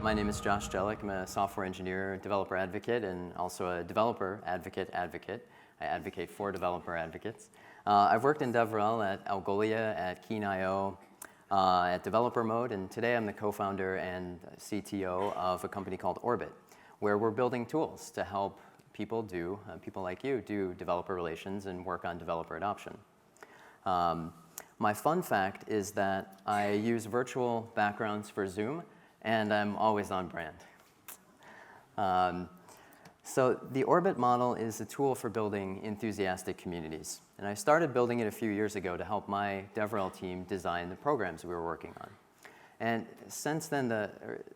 My name is Josh Dzielak. I'm a software engineer, developer advocate, and also a developer advocate. I advocate for developer advocates. I've worked in DevRel at Algolia, at Keen.io, at Developer Mode, and today I'm the co-founder and CTO of a company called Orbit, where we're building tools to help people like you, do developer relations and work on developer adoption. My fun fact is that I use virtual backgrounds for Zoom, and I'm always on brand. So the Orbit model is a tool for building enthusiastic communities. And I started building it a few years ago to help my DevRel team design the programs we were working on. And since then,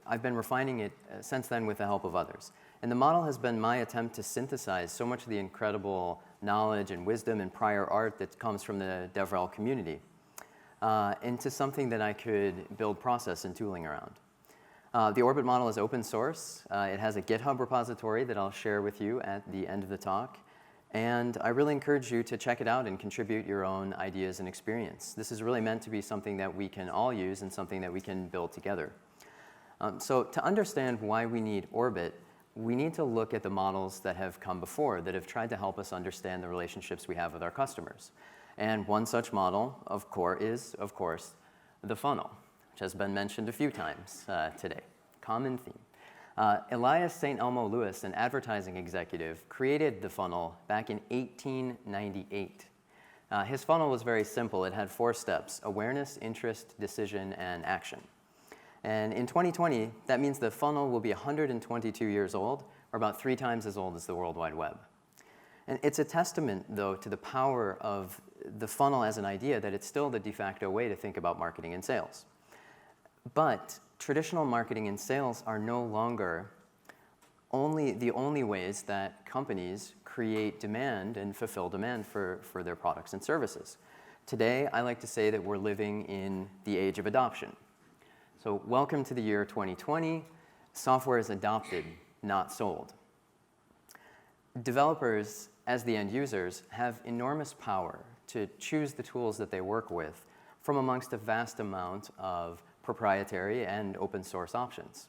I've been refining it since then with the help of others. And the model has been my attempt to synthesize so much of the incredible knowledge and wisdom and prior art that comes from the DevRel community into something that I could build process and tooling around. The Orbit model is open source. It has a GitHub repository that I'll share with you at the end of the talk. And I really encourage you to check it out and contribute your own ideas and experience. This is really meant to be something that we can all use and something that we can build together. So to understand why we need Orbit, we need to look at the models that have come before that have tried to help us understand the relationships we have with our customers. And one such model, is, of course, the funnel, which has been mentioned a few times today. Common theme. Elias St. Elmo Lewis, an advertising executive, created the funnel back in 1898. His funnel was very simple. It had 4 steps: awareness, interest, decision, and action. And in 2020, that means the funnel will be 122 years old, or about 3 times as old as the World Wide Web. And it's a testament, though, to the power of the funnel as an idea that it's still the de facto way to think about marketing and sales. But traditional marketing and sales are no longer the only ways that companies create demand and fulfill demand for their products and services. Today, I like to say that we're living in the age of adoption. So welcome to the year 2020. Software is adopted, not sold. Developers, as the end users, have enormous power to choose the tools that they work with from amongst a vast amount of proprietary and open source options.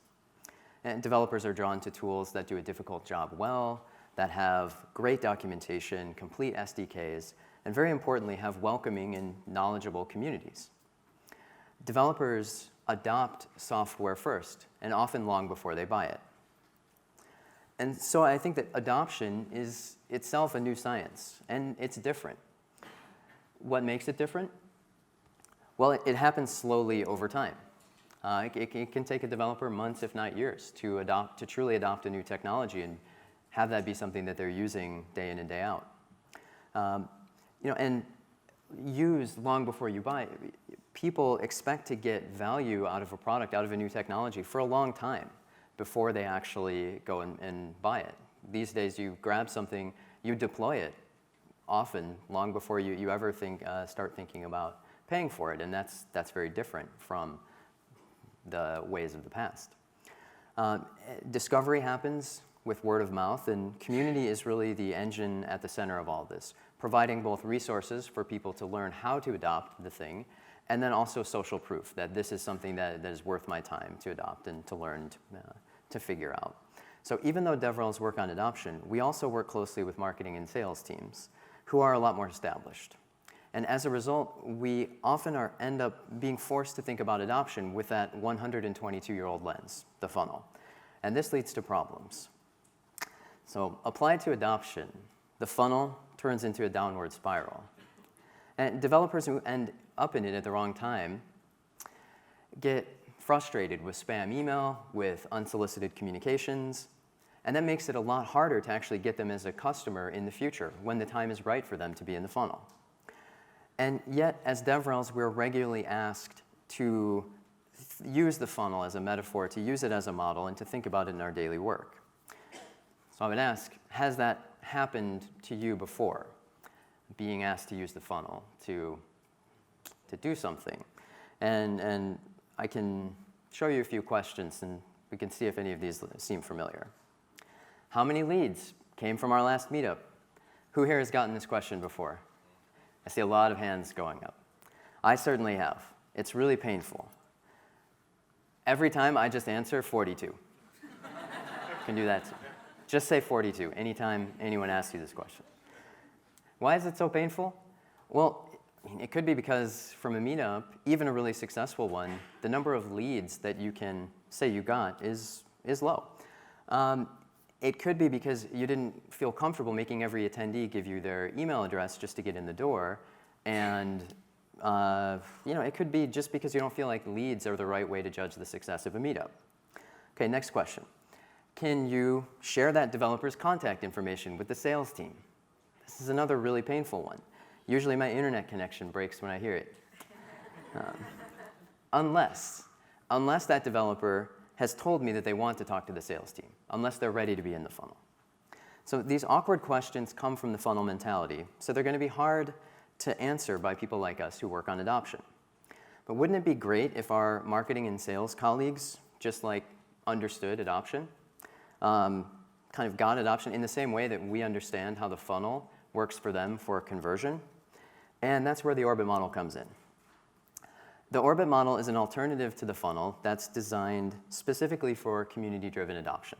And developers are drawn to tools that do a difficult job well, that have great documentation, complete SDKs, and very importantly, have welcoming and knowledgeable communities. Developers adopt software first, and often long before they buy it. And so I think that adoption is itself a new science, and it's different. What makes it different? Well, it happens slowly over time. It can take a developer months, if not years, to truly adopt a new technology and have that be something that they're using day in and day out. And use long before you buy it. People expect to get value out of a product, out of a new technology for a long time before they actually go and buy it. These days, you grab something, you deploy it often long before you ever start thinking about paying for it, and that's very different from the ways of the past. Discovery happens with word of mouth, and community is really the engine at the center of all this, providing both resources for people to learn how to adopt the thing, and then also social proof that this is something that is worth my time to adopt and to learn to figure out. So even though DevRel's work on adoption, we also work closely with marketing and sales teams who are a lot more established. And as a result, we often end up being forced to think about adoption with that 122-year-old lens, the funnel. And this leads to problems. So applied to adoption, the funnel turns into a downward spiral. And developers who end up in it at the wrong time get frustrated with spam email, with unsolicited communications, and that makes it a lot harder to actually get them as a customer in the future when the time is right for them to be in the funnel. And yet, as DevRels, we're regularly asked to use the funnel as a metaphor, to use it as a model, and to think about it in our daily work. So I would ask, has that happened to you before? Being asked to use the funnel to do something. And I can show you a few questions, and we can see if any of these seem familiar. How many leads came from our last meetup? Who here has gotten this question before? I see a lot of hands going up. I certainly have. It's really painful. Every time I just answer 42. Can do that too. Just say 42 anytime anyone asks you this question. Why is it so painful? Well, it could be because from a meetup, even a really successful one, the number of leads that you can say you got is low. It could be because you didn't feel comfortable making every attendee give you their email address just to get in the door. And it could be just because you don't feel like leads are the right way to judge the success of a meetup. Okay, next question. Can you share that developer's contact information with the sales team? This is another really painful one. Usually my internet connection breaks when I hear it. Unless that developer has told me that they want to talk to the sales team, unless they're ready to be in the funnel. So these awkward questions come from the funnel mentality, so they're going to be hard to answer by people like us who work on adoption. But wouldn't it be great if our marketing and sales colleagues just understood adoption, kind of got adoption in the same way that we understand how the funnel works for them for conversion? And that's where the orbit model comes in. The orbit model is an alternative to the funnel that's designed specifically for community-driven adoption.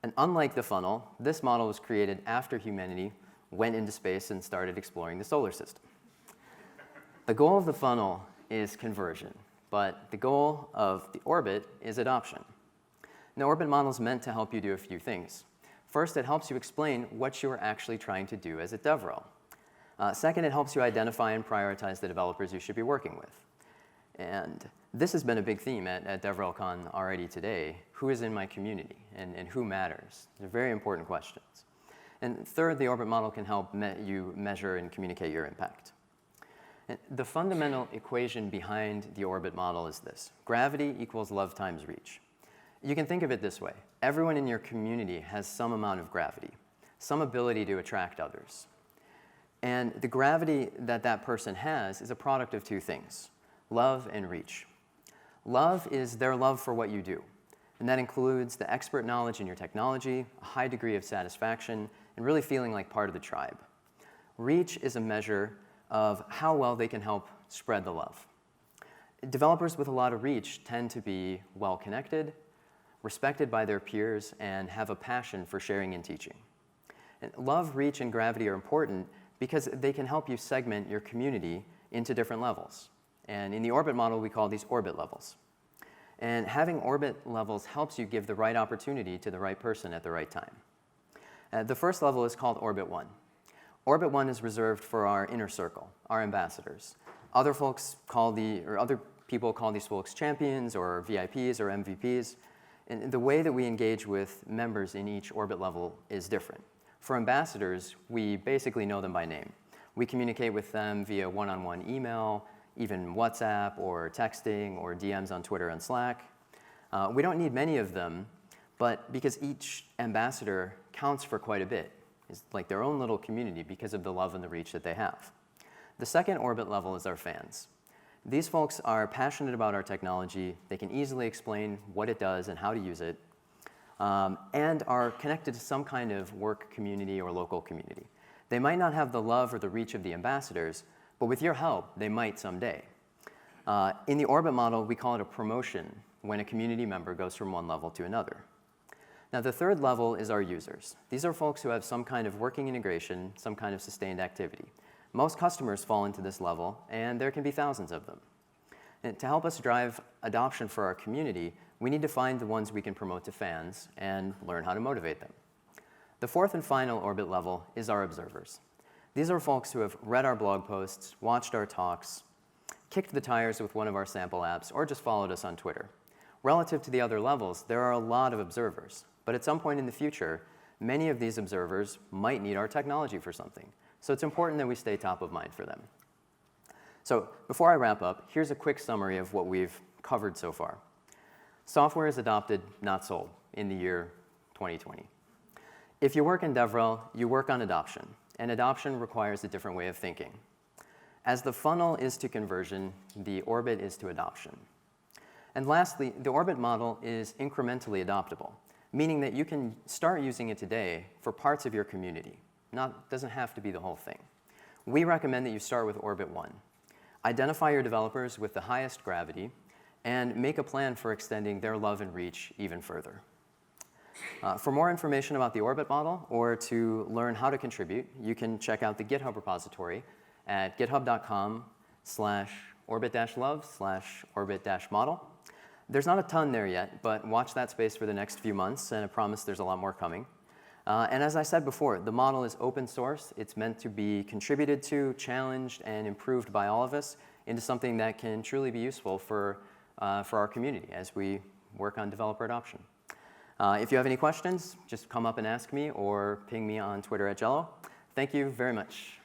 And unlike the funnel, this model was created after humanity went into space and started exploring the solar system. The goal of the funnel is conversion, but the goal of the orbit is adoption. And the orbit model is meant to help you do a few things. First, it helps you explain what you are actually trying to do as a DevRel. Second, it helps you identify and prioritize the developers you should be working with. And this has been a big theme at DevRelCon already today. Who is in my community and who matters? They're very important questions. And third, the orbit model can help you measure and communicate your impact. And the fundamental equation behind the orbit model is this: gravity equals love times reach. You can think of it this way. Everyone in your community has some amount of gravity, some ability to attract others. And the gravity that that person has is a product of two things: love and reach. Love is their love for what you do, and that includes the expert knowledge in your technology, a high degree of satisfaction, and really feeling like part of the tribe. Reach is a measure of how well they can help spread the love. Developers with a lot of reach tend to be well-connected, respected by their peers, and have a passion for sharing and teaching. And love, reach, and gravity are important because they can help you segment your community into different levels. And in the orbit model, we call these orbit levels. And having orbit levels helps you give the right opportunity to the right person at the right time. The first level is called Orbit 1. Orbit 1 is reserved for our inner circle, our ambassadors. Other people call these folks champions or VIPs or MVPs. And the way that we engage with members in each orbit level is different. For ambassadors, we basically know them by name. We communicate with them via one-on-one email, even WhatsApp or texting or DMs on Twitter and Slack. We don't need many of them, but because each ambassador counts for quite a bit, it's like their own little community because of the love and the reach that they have. The second orbit level is our fans. These folks are passionate about our technology. They can easily explain what it does and how to use it, and are connected to some kind of work community or local community. They might not have the love or the reach of the ambassadors, but with your help, they might someday. In the orbit model, we call it a promotion when a community member goes from one level to another. Now, the third level is our users. These are folks who have some kind of working integration, some kind of sustained activity. Most customers fall into this level, and there can be thousands of them. And to help us drive adoption for our community, we need to find the ones we can promote to fans and learn how to motivate them. The fourth and final orbit level is our observers. These are folks who have read our blog posts, watched our talks, kicked the tires with one of our sample apps, or just followed us on Twitter. Relative to the other levels, there are a lot of observers, but at some point in the future, many of these observers might need our technology for something. So it's important that we stay top of mind for them. So before I wrap up, here's a quick summary of what we've covered so far. Software is adopted, not sold, in the year 2020. If you work in DevRel, you work on adoption, and adoption requires a different way of thinking. As the funnel is to conversion, the orbit is to adoption. And lastly, the orbit model is incrementally adoptable, meaning that you can start using it today for parts of your community. Doesn't have to be the whole thing. We recommend that you start with Orbit 1. Identify your developers with the highest gravity and make a plan for extending their love and reach even further. For more information about the Orbit model or to learn how to contribute, you can check out the GitHub repository at github.com/orbit-love/orbit-model. There's not a ton there yet, but watch that space for the next few months, and I promise there's a lot more coming. And as I said before, the model is open source. It's meant to be contributed to, challenged, and improved by all of us into something that can truly be useful for our community as we work on developer adoption. If you have any questions, just come up and ask me or ping me on Twitter @Jello. Thank you very much.